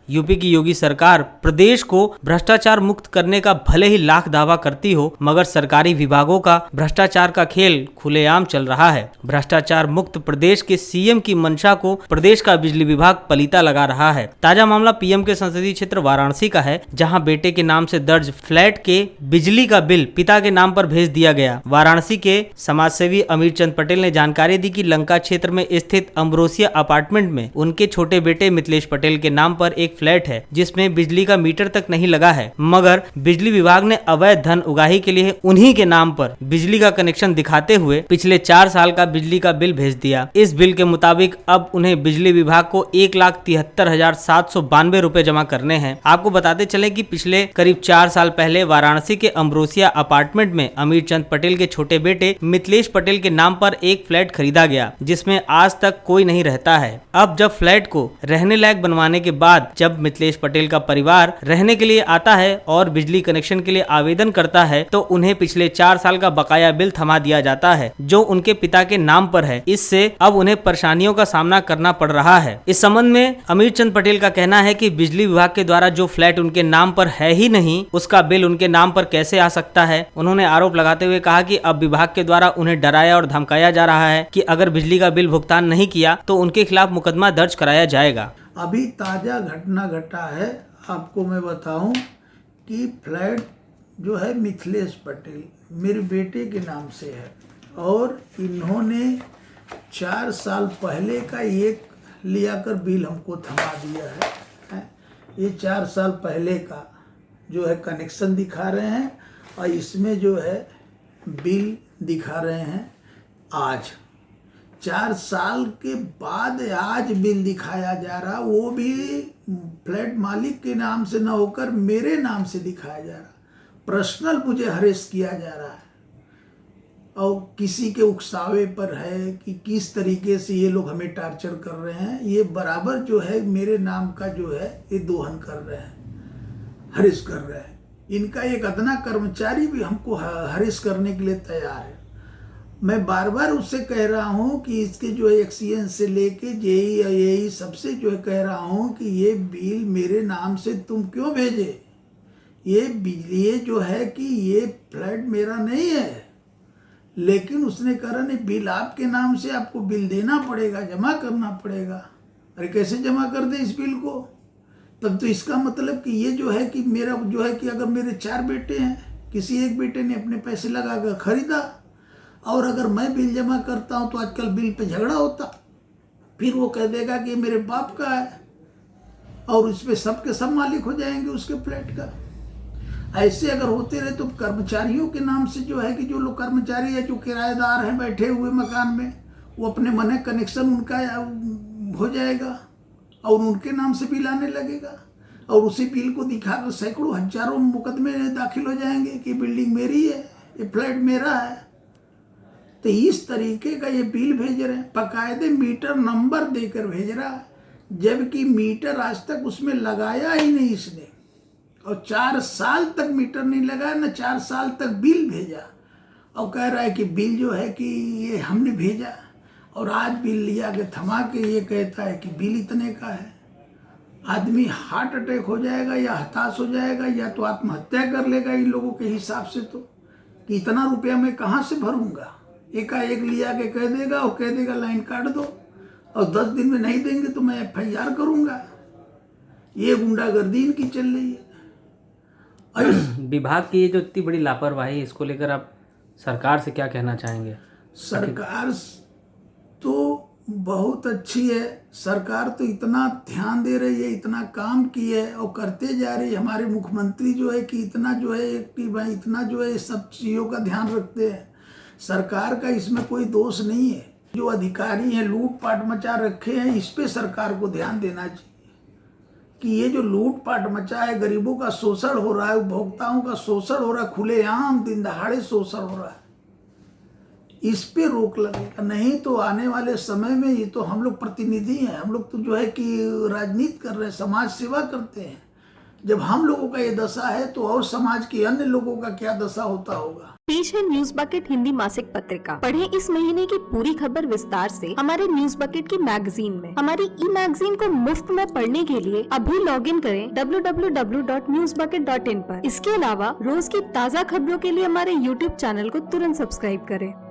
UP की योगी सरकार प्रदेश को भ्रष्टाचार मुक्त करने का भले ही लाख दावा करती हो, मगर सरकारी विभागों का भ्रष्टाचार का खेल खुलेआम चल रहा है। भ्रष्टाचार मुक्त प्रदेश के सीएम की मंशा को प्रदेश का बिजली विभाग पलीता लगा रहा है। ताजा मामला पीएम के संसदीय क्षेत्र वाराणसी का है, जहां बेटे के नाम से दर्ज फ्लैट के बिजली का बिल पिता के नाम पर भेज दिया गया। वाराणसी के समाजसेवी अमीर चंद पटेल ने जानकारी दी कि लंका क्षेत्र में स्थित अम्ब्रोसिया अपार्टमेंट में उनके छोटे बेटे मिथिलेश पटेल के नाम पर एक फ्लैट है, जिसमें बिजली का मीटर तक नहीं लगा है, मगर बिजली विभाग ने अवैध धन उगाही के लिए उन्हीं के नाम पर बिजली का कनेक्शन दिखाते हुए पिछले 4 साल का बिजली का बिल भेज दिया। इस बिल के मुताबिक अब उन्हें बिजली विभाग को 1,73,792 रुपए जमा करने हैं। आपको बताते चले कि पिछले करीब 4 साल पहले वाराणसी के अम्ब्रोसिया अपार्टमेंट में अमीर चंद पटेल के छोटे बेटे मिथिलेश पटेल के नाम पर एक फ्लैट खरीदा गया, जिसमें आज तक कोई नहीं रहता है। अब जब फ्लैट को रहने लायक बनवाने के बाद जब मिथिलेश पटेल का परिवार रहने के लिए आता है और बिजली कनेक्शन के लिए आवेदन करता है, तो उन्हें पिछले 4 साल का बकाया बिल थमा दिया जाता है, जो उनके पिता के नाम पर है। इससे अब उन्हें परेशानियों का सामना करना पड़ रहा है। इस संबंध में अमीर चंद पटेल का कहना है कि बिजली विभाग के द्वारा जो फ्लैट उनके नाम पर है ही नहीं, उसका बिल उनके नाम पर कैसे आ सकता है। उन्होंने आरोप लगाते हुए कहा कि अब विभाग के द्वारा उन्हें डराया और धमकाया जा रहा है कि अगर बिजली का बिल भुगतान नहीं किया तो उनके खिलाफ मुकदमा दर्ज कराया जाएगा। अभी ताज़ा घटना घटा है, आपको मैं बताऊं कि फ्लैट जो है मिथिलेश पटेल मेरे बेटे के नाम से है और इन्होंने 4 साल पहले का एक लिया कर बिल हमको थमा दिया है। ये 4 साल पहले का जो है कनेक्शन दिखा रहे हैं और इसमें जो है बिल दिखा रहे हैं। आज 4 साल के बाद आज बिल दिखाया जा रहा, वो भी फ्लैट मालिक के नाम से न होकर मेरे नाम से दिखाया जा रहा। पर्सनल मुझे हरेस किया जा रहा है और किसी के उकसावे पर है कि किस तरीके से ये लोग हमें टार्चर कर रहे हैं। ये बराबर जो है मेरे नाम का जो है ये दोहन कर रहे हैं, हरेस कर रहे हैं। इनका एक अदना कर्मचारी भी हमको हरेस करने के लिए तैयार है। मैं बार बार उससे कह रहा हूँ कि इसके जो है एक्सीएन से लेके जेई या यही सबसे जो है कह रहा हूँ कि ये बिल मेरे नाम से तुम क्यों भेजे। ये बिजली जो है कि ये फ्लैट मेरा नहीं है, लेकिन उसने कहा नहीं बिल आपके नाम से, आपको बिल देना पड़ेगा, जमा करना पड़ेगा। अरे कैसे जमा कर दे इस बिल को? तब तो इसका मतलब कि ये जो है कि मेरा जो है कि अगर मेरे 4 बेटे हैं, किसी एक बेटे ने अपने पैसे लगा कर खरीदा और अगर मैं बिल जमा करता हूँ तो आजकल बिल पे झगड़ा होता, फिर वो कह देगा कि ये मेरे बाप का है और उस पर सब के सब मालिक हो जाएंगे उसके फ्लैट का। ऐसे अगर होते रहे तो कर्मचारियों के नाम से जो है कि जो लोग कर्मचारी है, जो किराएदार हैं बैठे हुए मकान में, वो अपने मन कनेक्शन उनका हो जाएगा और उनके नाम से बिल आने लगेगा और उसी बिल को दिखाकर सैकड़ों हजारों मुकदमे दाखिल हो जाएंगे कि बिल्डिंग मेरी है, ये फ्लैट मेरा है। तो इस तरीके का ये बिल भेज रहे हैं, बाकायदे मीटर नंबर देकर भेज रहा है, जबकि मीटर आज तक उसमें लगाया ही नहीं इसने और 4 साल तक मीटर नहीं लगाया, न 4 साल तक बिल भेजा और कह रहा है कि बिल जो है कि ये हमने भेजा और आज बिल लिया के थमा के ये कहता है कि बिल इतने का है। आदमी हार्ट अटैक हो जाएगा या हताश हो जाएगा या तो आत्महत्या कर लेगा इन लोगों के हिसाब से, तो कि इतना रुपया मैं कहाँ से भरूंगा। एकाएक लिया के कह देगा और कह देगा लाइन काट दो और 10 दिन में नहीं देंगे तो मैं FIR करूंगा। ये गुंडागर्दी इनकी चल रही है। विभाग की ये जो इतनी बड़ी लापरवाही, इसको लेकर आप सरकार से क्या कहना चाहेंगे? सरकार तो बहुत अच्छी है, सरकार तो इतना ध्यान दे रही है, इतना काम की है और करते जा रही है। हमारे मुख्यमंत्री जो है कि इतना जो है एक्टिव है, इतना जो है सब चीज़ों का ध्यान रखते हैं। सरकार का इसमें कोई दोष नहीं है। जो अधिकारी हैं लूटपाट मचा रखे हैं, इस पे सरकार को ध्यान देना चाहिए कि ये जो लूटपाट मचा है, गरीबों का शोषण हो रहा है, उपभोक्ताओं का शोषण हो रहा है, खुलेआम दिन दहाड़े शोषण हो रहा है, इस पे रोक लगेगा। नहीं तो आने वाले समय में ये तो हम लोग प्रतिनिधि हैं, हम लोग तो जो है कि राजनीति कर रहे हैं, समाज सेवा करते हैं। जब हम लोगों का ये दशा है तो और समाज के अन्य लोगों का क्या दशा होता होगा। पेश है न्यूज बकेट हिंदी मासिक पत्रिका। पढ़ें इस महीने की पूरी खबर विस्तार से हमारे न्यूज बकेट की मैगजीन में। हमारी ई मैगजीन को मुफ्त में पढ़ने के लिए अभी लॉगिन करें www.newsbucket.in पर। इसके अलावा रोज की ताज़ा खबरों के लिए हमारे YouTube चैनल को तुरंत सब्सक्राइब करें।